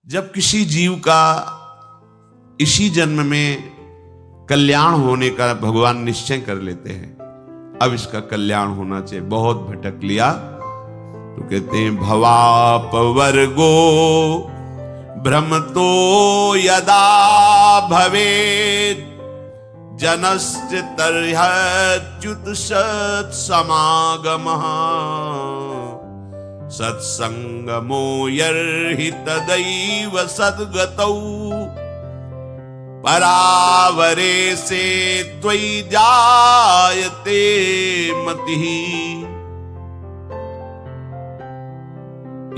जब किसी जीव का इसी जन्म में कल्याण होने का भगवान निश्चय कर लेते हैं, अब इसका कल्याण होना चाहिए, बहुत भटक लिया तो कहते हैं भवापवर्गो भ्रमतो यदा भवेत् जनस्य तर्ह्यच्युत सत्समागमः सत्संगमो यर्हि तदैव सद्गतौ परावरे से त्वयि जायते मतिः।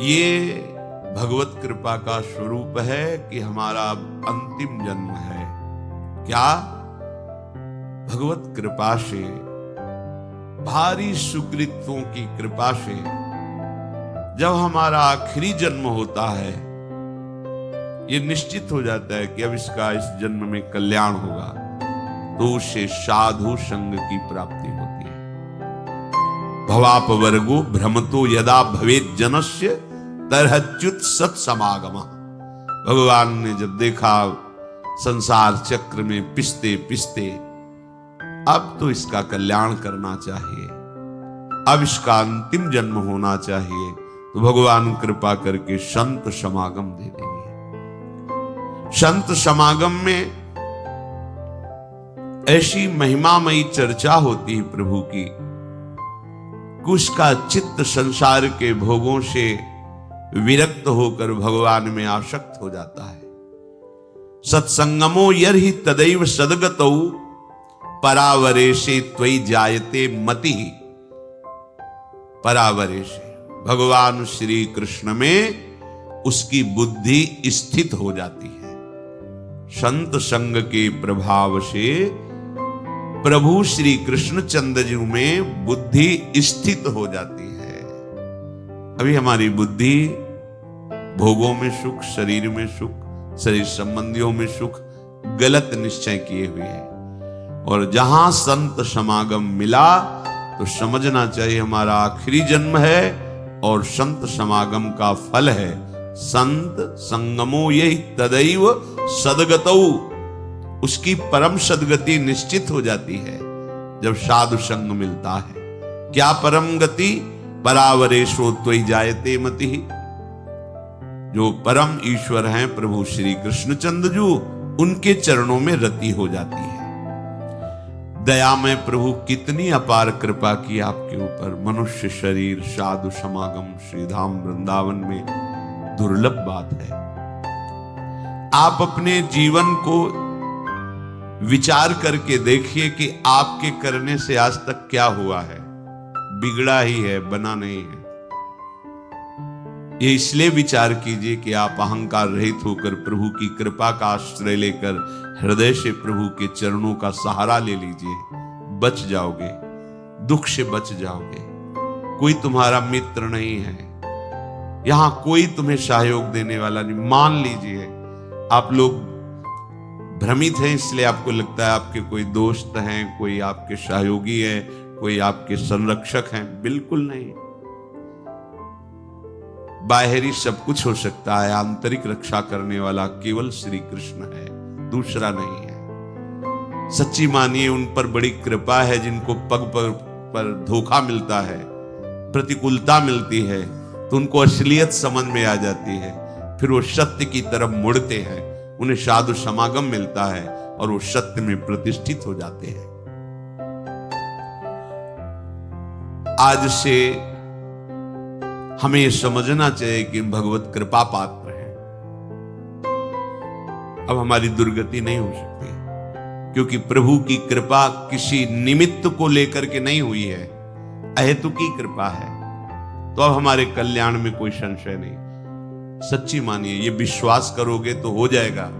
ये भगवत कृपा का स्वरूप है कि हमारा अंतिम जन्म है। क्या? भगवत कृपा से, भारी सुकृतों की कृपा से जब हमारा आखिरी जन्म होता है, ये निश्चित हो जाता है कि अब इसका इस जन्म में कल्याण होगा, तो उसे साधु संग की प्राप्ति होती है। भवापवर्गो भ्रमतो यदा भवेत् जनस्य तर्ह्यच्युत सत्समागमः। भगवान ने जब देखा संसार चक्र में पिसते पिसते अब तो इसका कल्याण करना चाहिए, अब इसका अंतिम जन्म होना चाहिए, तो भगवान कृपा करके संत समागम दे देंगे। संत समागम में ऐसी महिमामयी चर्चा होती है प्रभु की, उसका चित्त संसार के भोगों से विरक्त होकर भगवान में आसक्त हो जाता है। सत्संगमो यर्हि तदैव सद्गतौ परावरे से त्वयि जायते मतिः। परावरे से भगवान श्री कृष्ण में उसकी बुद्धि स्थित हो जाती है। संत संग के प्रभाव से प्रभु श्री कृष्ण चंद्र जी में बुद्धि स्थित हो जाती है। अभी हमारी बुद्धि भोगों में सुख, शरीर में सुख, शरीर संबंधियों में सुख, गलत निश्चय किए हुए है। और जहां संत समागम मिला तो समझना चाहिए हमारा आखिरी जन्म है और संत समागम का फल है संत संगमो यही तदैव सद्गतौ। उसकी परम सद्गति निश्चित हो जाती है जब साधु संग मिलता है। क्या परम गति? परावरेशो त्वयि जायते मतिः। जो परम ईश्वर हैं प्रभु श्री कृष्णचंद्र जी, उनके चरणों में रति हो जाती है। दया में प्रभु कितनी अपार कृपा की आपके ऊपर। मनुष्य शरीर, साधु समागम श्रीधाम वृंदावन में दुर्लभ बात है। आप अपने जीवन को विचार करके देखिए कि आपके करने से आज तक क्या हुआ है। बिगड़ा ही है, बना नहीं है। ये इसलिए विचार कीजिए कि आप अहंकार रहित होकर प्रभु की कृपा का आश्रय लेकर हृदय से प्रभु के चरणों का सहारा ले लीजिए, बच जाओगे, दुख से बच जाओगे। कोई तुम्हारा मित्र नहीं है, यहां कोई तुम्हें सहयोग देने वाला नहीं। मान लीजिए आप लोग भ्रमित हैं, इसलिए आपको लगता है आपके कोई दोस्त हैं, कोई आपके सहयोगी हैं, कोई आपके संरक्षक हैं। बिल्कुल नहीं। बाहरी सब कुछ हो सकता है, आंतरिक रक्षा करने वाला केवल श्री कृष्ण है, दूसरा नहीं है। सच्ची मानिए उन पर बड़ी कृपा है जिनको पग पर धोखा मिलता है, प्रतिकूलता मिलती है, तो उनको असलियत समझ में आ जाती है, फिर वो सत्य की तरफ मुड़ते हैं, उन्हें साधु समागम मिलता है और वो सत्य में प्रतिष्ठित हो जाते हैं। आज से हमें समझना चाहिए कि भगवत कृपा पात्र हैं। अब हमारी दुर्गति नहीं हो सकती, क्योंकि प्रभु की कृपा किसी निमित्त को लेकर के नहीं हुई है, अहेतुकी कृपा है। तो अब हमारे कल्याण में कोई संशय नहीं। सच्ची मानिए, ये विश्वास करोगे तो हो जाएगा।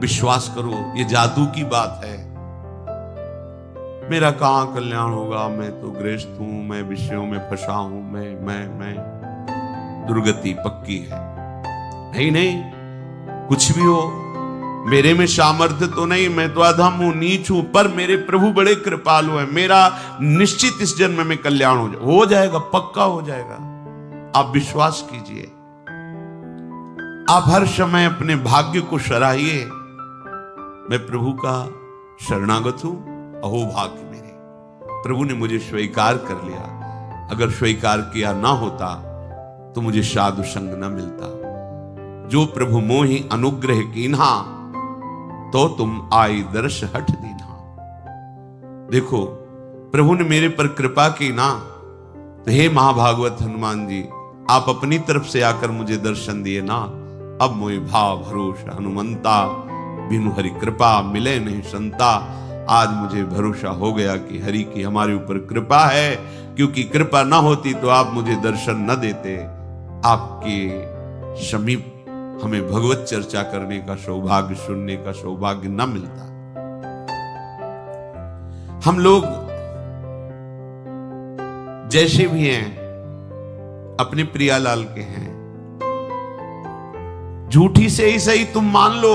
विश्वास करो, ये जादू की बात है। मेरा कहां कल्याण होगा, मैं तो गृहस्थ हूं, मैं विषयों में फंसा हूं, मैं दुर्गति पक्की है। नहीं, कुछ भी हो, मेरे में सामर्थ्य तो नहीं, मैं तो अधम हूं, नीच हूं, पर मेरे प्रभु बड़े कृपालु हैं। मेरा निश्चित इस जन्म में कल्याण हो जाएगा, पक्का हो जाएगा। आप विश्वास कीजिए। आप हर समय अपने भाग्य को सराहिए, मैं प्रभु का शरणागत हूं, अहो भाग्य मेरे, प्रभु ने मुझे स्वीकार कर लिया। अगर स्वीकार किया ना होता तो मुझे साधु संग न मिलता। जो प्रभु मोहि अनुग्रह कीन्हा, तो तुम आई दर्श हठ दीन्हा। देखो, प्रभु ने मेरे पर कृपा की ना, तो हे महाभागवत हनुमान जी, आप अपनी तरफ से आकर मुझे दर्शन दिए ना। अब मोहि भाव भरोसा हनुमंता, बिनु हरि कृपा मिले नहीं संता। आज मुझे भरोसा हो गया कि हरि की हमारे ऊपर कृपा है, क्योंकि कृपा ना होती तो आप मुझे दर्शन न देते। आपके समीप हमें भगवत चर्चा करने का सौभाग्य, सुनने का सौभाग्य न मिलता। हम लोग जैसे भी हैं, अपने प्रियालाल के हैं। झूठी से ही सही तुम मान लो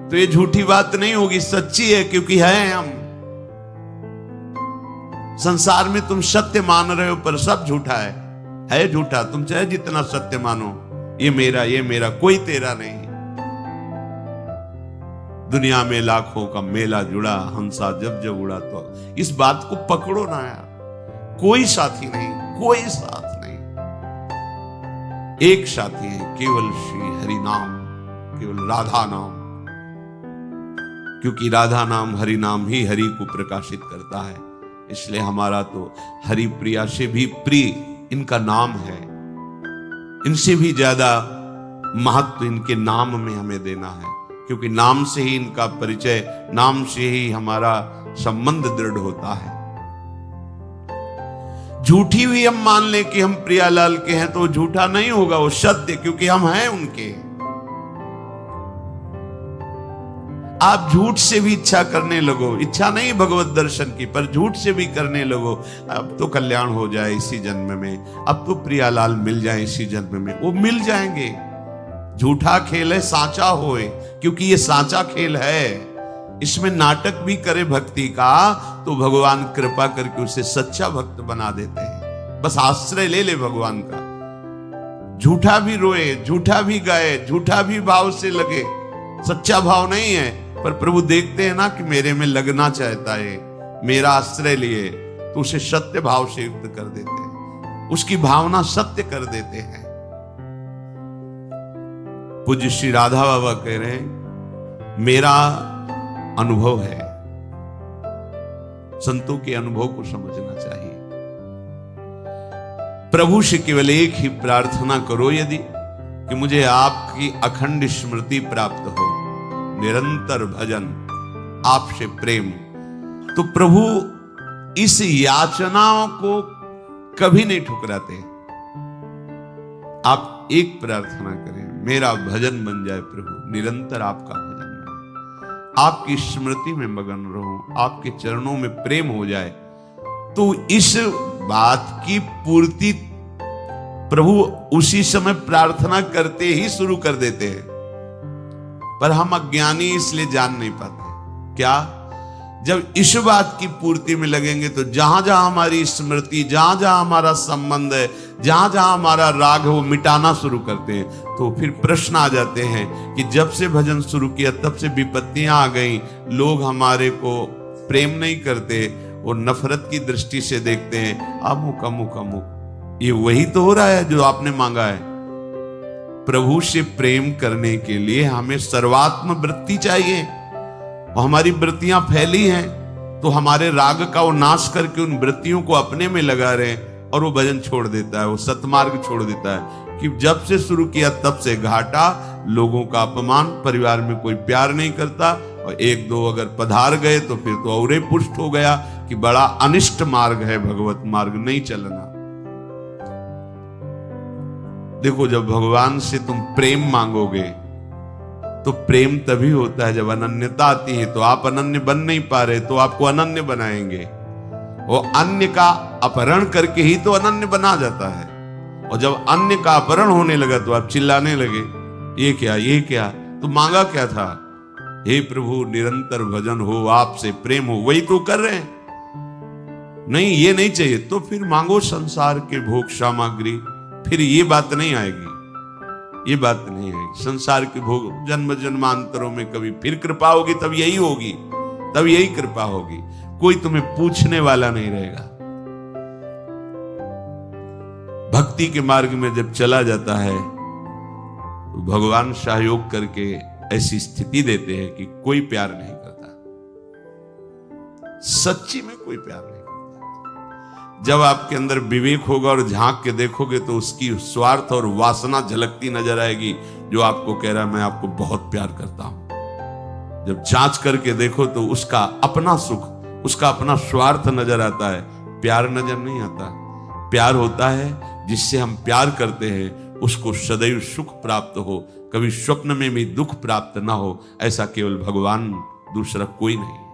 तो ये झूठी बात नहीं होगी, सच्ची है, क्योंकि है हम। संसार में तुम सत्य मान रहे हो पर सब झूठा है झूठा। तुम चाहे जितना सत्य मानो, ये मेरा, कोई तेरा नहीं। दुनिया में लाखों का मेला जुड़ा, हंसा जब जब उड़ा। तो इस बात को पकड़ो ना यार, कोई साथी नहीं, कोई साथ नहीं। एक साथी है, केवल श्री हरि नाम, केवल राधा नाम, क्योंकि राधा नाम, हरि नाम ही हरि को प्रकाशित करता है। इसलिए हमारा तो हरि प्रिया से भी प्रिय इनका नाम है। इनसे भी ज्यादा महत्व इनके नाम में हमें देना है, क्योंकि नाम से ही इनका परिचय, नाम से ही हमारा संबंध दृढ़ होता है। झूठी भी हम मान ले कि हम प्रियालाल के हैं, तो झूठा नहीं होगा, वो सत्य, क्योंकि हम हैं उनके। आप झूठ से भी इच्छा करने लगो, इच्छा नहीं भगवत दर्शन की, पर झूठ से भी करने लगो, अब तो कल्याण हो जाए इसी जन्म में, अब तो प्रियालाल मिल जाए इसी जन्म में, वो मिल जाएंगे। झूठा खेल है सांचा होए, क्योंकि ये सांचा खेल है। इसमें नाटक भी करे भक्ति का तो भगवान कृपा करके उसे सच्चा भक्त बना देते हैं। बस आश्रय ले ले भगवान का। झूठा भी रोए, झूठा भी गाए, झूठा भी भाव से लगे, सच्चा भाव नहीं है, पर प्रभु देखते हैं ना कि मेरे में लगना चाहता है, मेरा आश्रय लिए, तो उसे सत्य भाव से युक्त कर देते हैं, उसकी भावना सत्य कर देते हैं। पूज्य श्री राधा बाबा कह रहे हैं, मेरा अनुभव है, संतों के अनुभव को समझना चाहिए। प्रभु से केवल एक ही प्रार्थना करो, यदि कि मुझे आपकी अखंड स्मृति प्राप्त हो, निरंतर भजन, आपसे प्रेम, तो प्रभु इस याचनाओं को कभी नहीं ठुकराते। आप एक प्रार्थना करें, मेरा भजन बन जाए प्रभु, निरंतर आपका भजन बने, आपकी स्मृति में मगन रहूं, आपके चरणों में प्रेम हो जाए, तो इस बात की पूर्ति प्रभु उसी समय प्रार्थना करते ही शुरू कर देते हैं। पर हम अज्ञानी इसलिए जान नहीं पाते। क्या? जब इस बात की पूर्ति में लगेंगे तो जहां जहां हमारी स्मृति, जहां जहां हमारा संबंध है, जहां जहां हमारा राग है, वो मिटाना शुरू करते हैं। तो फिर प्रश्न आ जाते हैं कि जब से भजन शुरू किया तब से विपत्तियां आ गई, लोग हमारे को प्रेम नहीं करते, वो नफरत की दृष्टि से देखते हैं, अमुक अमुक अमुक। ये वही तो हो रहा है जो आपने मांगा है। प्रभु से प्रेम करने के लिए हमें सर्वात्म वृत्ति चाहिए, और हमारी वृत्तियां फैली हैं, तो हमारे राग का वो नाश करके उन वृत्तियों को अपने में लगा रहे हैं, और वो भजन छोड़ देता है, वो सतमार्ग छोड़ देता है। कि जब से शुरू किया तब से घाटा, लोगों का अपमान, परिवार में कोई प्यार नहीं करता, और एक दो अगर पधार गए तो फिर तो और पुष्ट हो गया कि बड़ा अनिष्ट मार्ग है, भगवत मार्ग नहीं चलना। देखो, जब भगवान से तुम प्रेम मांगोगे तो प्रेम तभी होता है जब अनन्यता आती है। तो आप अनन्य बन नहीं पा रहे, तो आपको अनन्य बनाएंगे। वो अन्य का अपहरण करके ही तो अनन्य बना जाता है, और जब अन्य का अपहरण होने लगा तो आप चिल्लाने लगे, ये क्या, ये क्या? तो मांगा क्या था? हे प्रभु, निरंतर भजन हो, आपसे प्रेम हो, वही तो कर रहे हैं। नहीं, ये नहीं चाहिए तो फिर मांगो संसार के भोग सामग्री, फिर ये बात नहीं आएगी। ये बात नहीं है। संसार के भोग जन्म जन्मांतरों में कभी फिर कृपा होगी, तब यही होगी, तब यही कृपा होगी। कोई तुम्हें पूछने वाला नहीं रहेगा। भक्ति के मार्ग में जब चला जाता है तो भगवान सहयोग करके ऐसी स्थिति देते हैं कि कोई प्यार नहीं करता, सच्ची में कोई प्यार नहीं करता। जब आपके अंदर विवेक होगा और झांक के देखोगे तो उसकी स्वार्थ और वासना झलकती नजर आएगी, जो आपको कह रहा है मैं आपको बहुत प्यार करता हूं। जब जांच करके देखो तो उसका अपना सुख, उसका अपना स्वार्थ नजर आता है, प्यार नजर नहीं आता। प्यार होता है जिससे हम प्यार करते हैं उसको सदैव सुख प्राप्त हो, कभी स्वप्न में भी दुख प्राप्त ना हो, ऐसा केवल भगवान, दूसरा कोई नहीं।